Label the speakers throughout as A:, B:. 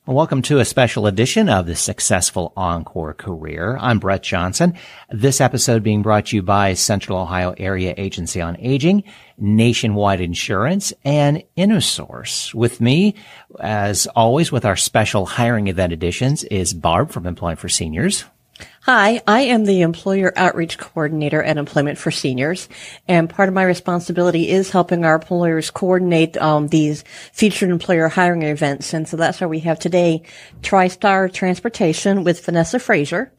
A: Welcome to a special edition of the Successful Encore Career. I'm Brett Johnson. This episode being brought to you by Central Ohio Area Agency on Aging, Nationwide Insurance, and InnoSource. With me, as always, with our special hiring event editions is Barb from Employment for Seniors.
B: Hi, I am the Employer Outreach Coordinator at Employment for Seniors, and part of my responsibility is helping our employers coordinate these featured employer hiring events. And so that's why we have today Tristar Transportation with Vanessa Frazier.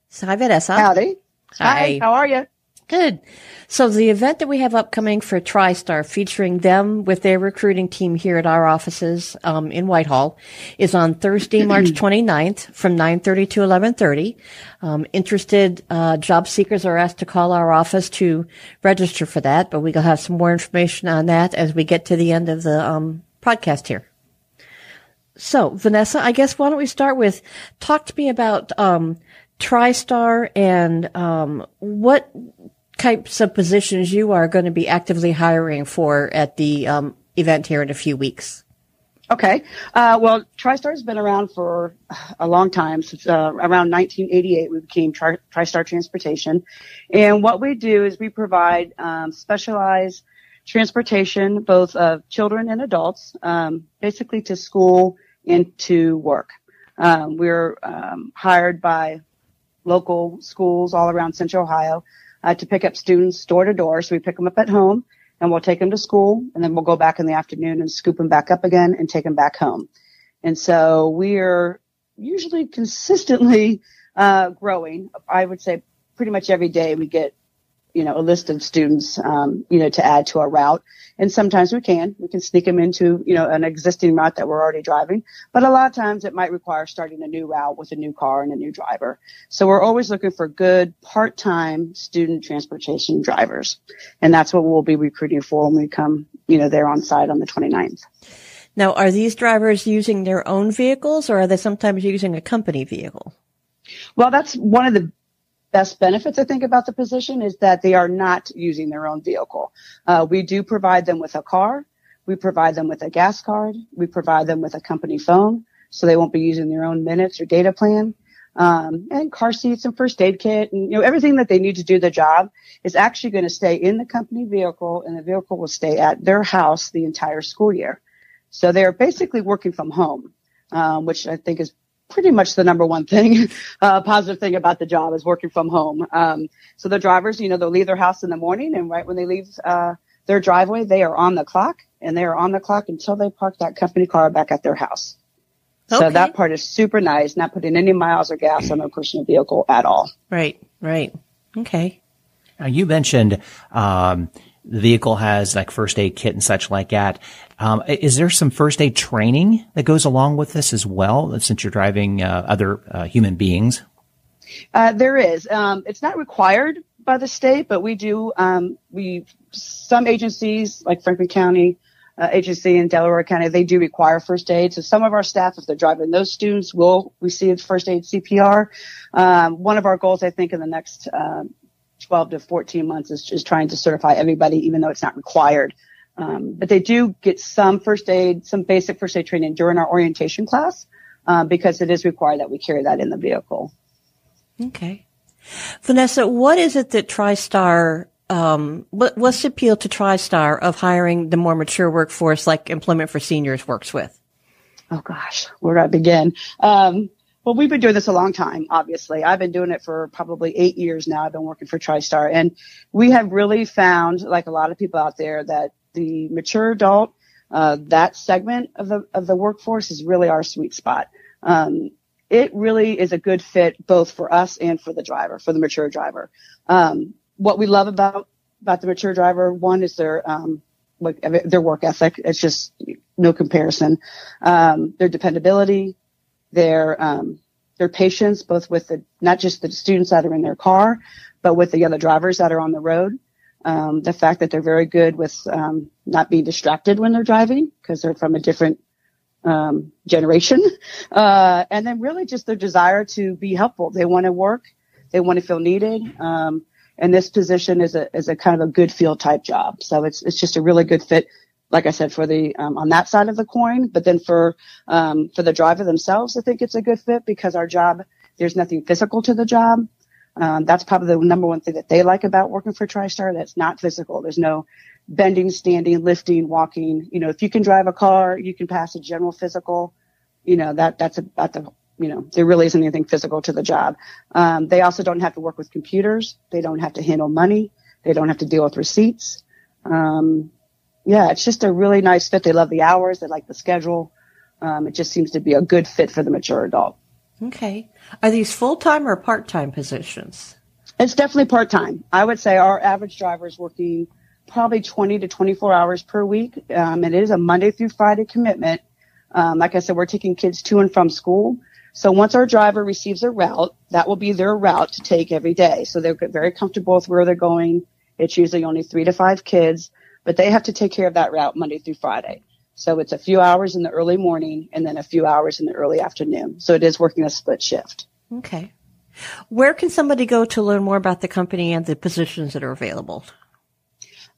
B: So, hi, Vanessa.
C: Howdy. Hi, how are you?
B: Good. So the event that we have upcoming for Tristar, featuring them with their recruiting team here at our offices in Whitehall, is on Thursday, March 29th from 9:30 to 11:30. Interested job seekers are asked to call our office to register for that, but we'll have some more information on that as we get to the end of the podcast here. So, Vanessa, I guess why don't we start with, talk to me about Tristar and what types of positions you are going to be actively hiring for at the event here in a few weeks.
C: Okay. Well, Tristar has been around for a long time. Since around 1988, we became Tristar Transportation. And what we do is we provide specialized transportation, both of children and adults, basically to school and to work. We're hired by local schools all around Central Ohio to pick up students door to door. So we pick them up at home and we'll take them to school, and then we'll go back in the afternoon and scoop them back up again and take them back home. And so we're usually consistently growing. I would say pretty much every day we get, a list of students, to add to our route. And sometimes we can sneak them into, an existing route that we're already driving. But a lot of times it might require starting a new route with a new car and a new driver. So we're always looking for good part-time student transportation drivers. And that's what we'll be recruiting for when we come, there on site on the 29th.
B: Now, are these drivers using their own vehicles, or are they sometimes using a company vehicle?
C: Well, that's one of the best benefits, I think, about the position is that they are not using their own vehicle. We do provide them with a car. We provide them with a gas card. We provide them with a company phone, so they won't be using their own minutes or data plan. And car seats and first aid kit and, everything that they need to do the job is actually going to stay in the company vehicle, and the vehicle will stay at their house the entire school year. So they're basically working from home, which I think is pretty much the number one thing, positive thing about the job is working from home. So the drivers, they'll leave their house in the morning, and right when they leave their driveway, they are on the clock, and they are on the clock until they park that company car back at their house. Okay. So that part is super nice, not putting any miles or gas on their personal vehicle at all.
B: Right. Okay.
A: Now, you mentioned the vehicle has like first aid kit and such like that. Is there some first aid training that goes along with this as well, since you're driving other human beings?
C: There is. It's not required by the state, but we do. Some agencies like Franklin County agency in Delaware County, they do require first aid. So some of our staff, if they're driving those students, will receive first aid CPR. One of our goals, I think, in the next 12 to 14 months is trying to certify everybody, even though it's not required. But they do get some basic first aid training during our orientation class, because it is required that we carry that in the vehicle.
B: Okay. Vanessa, what is it that Tristar, what's the appeal to Tristar of hiring the more mature workforce like Employment for Seniors works with?
C: Oh gosh, where do I begin? Well, we've been doing this a long time, obviously. I've been doing it for probably 8 years now. I've been working for Tristar, and we have really found, like a lot of people out there, that the mature adult, that segment of the workforce is really our sweet spot. It really is a good fit both for us and for the driver, for the mature driver. What we love about the mature driver, one is their work ethic. It's just no comparison. Their dependability, their patience, both with not just the students that are in their car, but with the other drivers that are on the road. The fact that they're very good with not being distracted when they're driving, because they're from a different generation. And then really just their desire to be helpful. They want to work. They want to feel needed. And this position is a kind of a good feel type job. So it's just a really good fit like I said, for the, on that side of the coin, but then for the driver themselves, I think it's a good fit because our job, there's nothing physical to the job. That's probably the number one thing that they like about working for Tristar. That's not physical. There's no bending, standing, lifting, walking. You know, if you can drive a car, you can pass a general physical. You know, that's about the, you know, there really isn't anything physical to the job. They also don't have to work with computers. They don't have to handle money. They don't have to deal with receipts. Yeah, it's just a really nice fit. They love the hours. They like the schedule. It just seems to be a good fit for the mature adult.
B: Okay. Are these full-time or part-time positions?
C: It's definitely part-time. I would say our average driver is working probably 20 to 24 hours per week. It is a Monday through Friday commitment. Like I said, we're taking kids to and from school. So once our driver receives a route, that will be their route to take every day. So they're very comfortable with where they're going. It's usually only 3 to 5 kids, but they have to take care of that route Monday through Friday. So it's a few hours in the early morning and then a few hours in the early afternoon. So it is working a split shift. Okay.
B: Where can somebody go to learn more about the company and the positions that are available?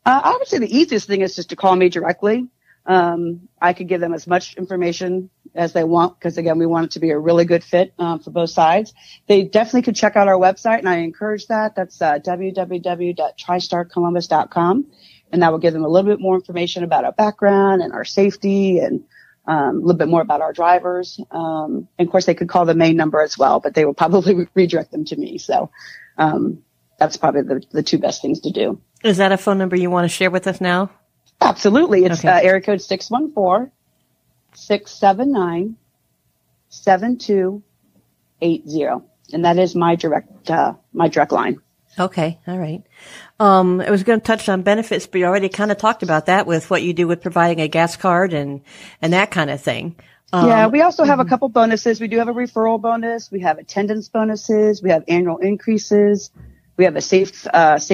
C: I would say the easiest thing is just to call me directly. I could give them as much information as they want because, again, we want it to be a really good fit for both sides. They definitely could check out our website, and I encourage that. That's www.tristarcolumbus.com, and that will give them a little bit more information about our background and our safety and a little bit more about our drivers. And, of course, they could call the main number as well, but they will probably redirect them to me. So that's probably the 2 best things to do.
B: Is that a phone number you want to share with us now?
C: Absolutely. It's area code 614-679-7280. And that is my direct line.
B: Okay. All right. I was going to touch on benefits, but you already kind of talked about that with what you do with providing a gas card and that kind of thing.
C: Yeah, we also have a couple bonuses. We do have a referral bonus. We have attendance bonuses. We have annual increases. We have a safe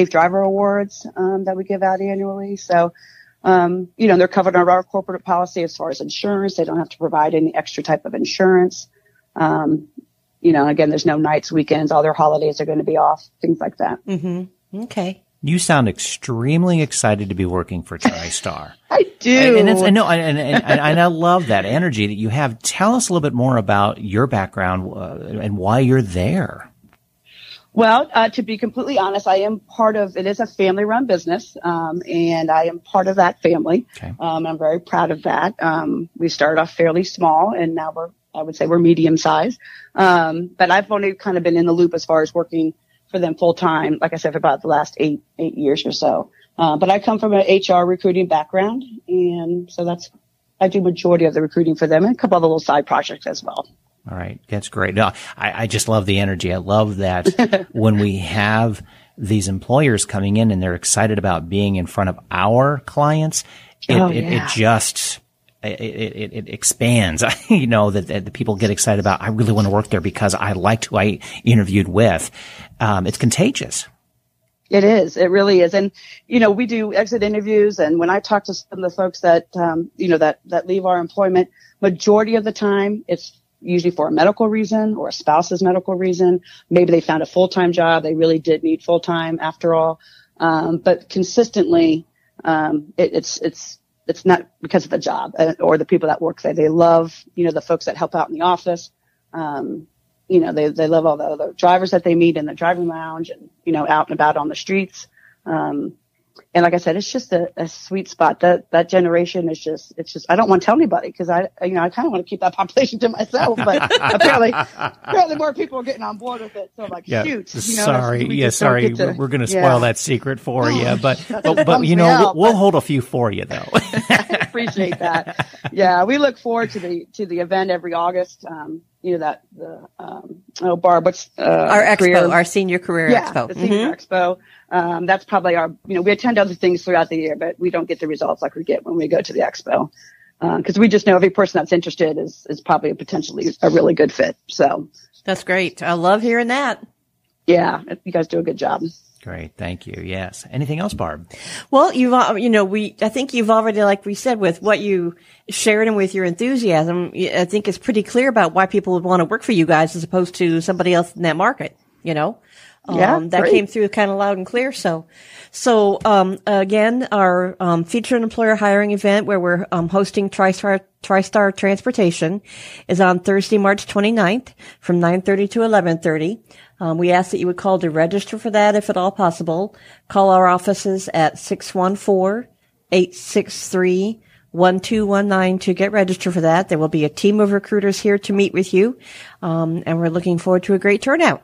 C: driver awards, that we give out annually. So, they're covered under our corporate policy as far as insurance. They don't have to provide any extra type of insurance. Again, there's no nights, weekends, all their holidays are going to be off, things like that.
B: Mm-hmm. Okay.
A: You sound extremely excited to be working for Tristar.
C: I do.
A: And I love that energy that you have. Tell us a little bit more about your background and why you're there.
C: Well, to be completely honest, I am it is a family-run business, and I am part of that family. Okay. I'm very proud of that. We started off fairly small, and now I would say we're medium-sized. But I've only kind of been in the loop as far as working for them full-time, like I said, for about the last eight years or so. But I come from an HR recruiting background, and so I do majority of the recruiting for them and a couple of little side projects as well.
A: All right. That's great. No, I just love the energy. I love that when we have these employers coming in and they're excited about being in front of our clients, it expands, that the people get excited about, I really want to work there because I liked who I interviewed with. It's contagious.
C: It is. It really is. And, we do exit interviews. And when I talk to some of the folks that, that leave our employment, majority of the time it's usually for a medical reason or a spouse's medical reason. Maybe they found a full-time job. They really did need full-time after all. But consistently, it's not because of the job or the people that work there. They love, the folks that help out in the office. They love all the other drivers that they meet in the driving lounge and, out and about on the streets. And like I said, it's just a sweet spot. That generation is it's I don't want to tell anybody because I kind of want to keep that population to myself, but apparently more people are getting on board with it. So I'm like, shoot.
A: Sorry. We're going to spoil that secret for you, but we'll hold a few for you though.
C: I appreciate that. Yeah. We look forward to the event every August. Barb, what's,
B: our expo, our senior career expo.
C: The senior expo. That's probably we attend other things throughout the year, but we don't get the results like we get when we go to the expo. Cause we just know every person that's interested is probably potentially a really good fit. So
B: that's great. I love hearing that.
C: Yeah. You guys do a good job.
A: Great. Thank you. Yes. Anything else, Barb?
B: Well, I think you've already, like we said, with what you shared and with your enthusiasm, I think it's pretty clear about why people would want to work for you guys as opposed to somebody else in that market, That
C: great.
B: came through kind of loud and clear. So again, our featured employer hiring event where we're hosting Tristar Transportation is on Thursday, March 29th from 9:30 to 11:30. We ask that you would call to register for that if at all possible. Call our offices at 614-863-1219 to get registered for that. There will be a team of recruiters here to meet with you, and we're looking forward to a great turnout.